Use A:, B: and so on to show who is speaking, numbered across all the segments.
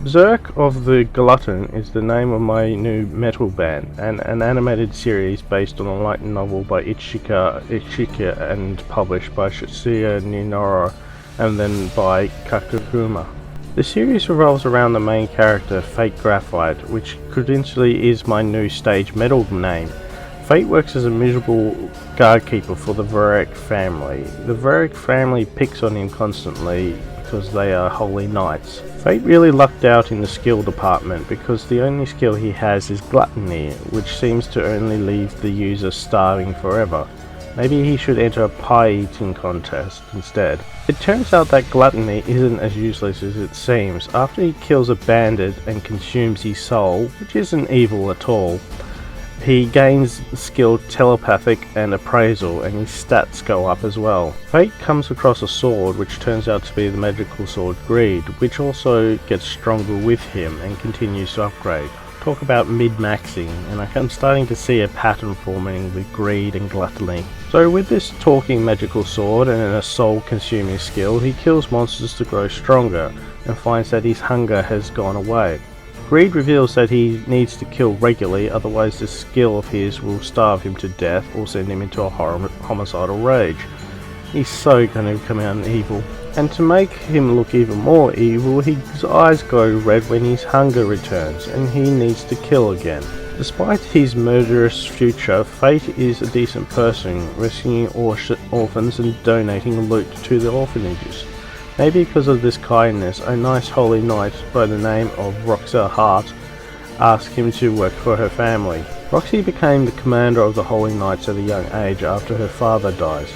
A: Berserk of the Gluttony is the name of my new metal band, and an animated series based on a light novel by Ichika and published by Shizuya Ninoro and then by Kakaguma. The series revolves around the main character, Fate Graphite, which coincidentally is my new stage metal name. Fate works as a miserable guardkeeper for the Berserk family. The Berserk family picks on him constantly because they are holy knights. Fate really lucked out in the skill department because the only skill he has is Gluttony, which seems to only leave the user starving forever. Maybe he should enter a pie eating contest instead. It turns out that Gluttony isn't as useless as it seems. After he kills a bandit and consumes his soul, which isn't evil at all, he gains skill telepathic and appraisal, and his stats go up as well. Fate comes across a sword which turns out to be the magical sword Greed, which also gets stronger with him and continues to upgrade. Talk about mid-maxing, and I'm starting to see a pattern forming with Greed and Gluttony. So with this talking magical sword and a soul consuming skill, he kills monsters to grow stronger and finds that his hunger has gone away. Greed reveals that he needs to kill regularly, otherwise this skill of his will starve him to death or send him into a homicidal rage. He's so going to come out evil. And to make him look even more evil, his eyes go red when his hunger returns and he needs to kill again. Despite his murderous future, Fate is a decent person, rescuing orphans and donating loot to the orphanages. Maybe because of this kindness, a nice holy knight by the name of Roxy Hart asked him to work for her family. Roxy became the commander of the Holy Knights at a young age after her father dies.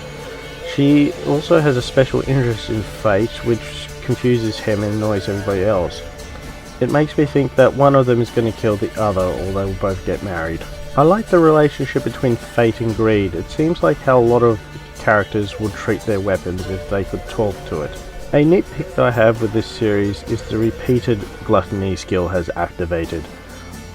A: She also has a special interest in Fate, which confuses him and annoys everybody else. It makes me think that one of them is going to kill the other, or they will both get married. I like the relationship between Fate and Greed. It seems like how a lot of characters would treat their weapons if they could talk to it. A nitpick that I have with this series is the repeated Gluttony skill has activated.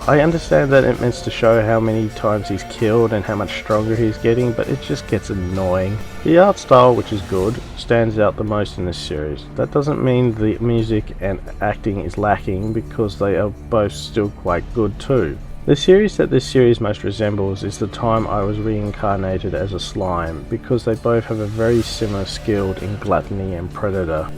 A: I understand that it meant to show how many times he's killed and how much stronger he's getting, but it just gets annoying. The art style, which is good, stands out the most in this series. That doesn't mean the music and acting is lacking, because they are both still quite good too. The series that this series most resembles is the time I was reincarnated as a slime, because they both have a very similar skill in Gluttony and Predator.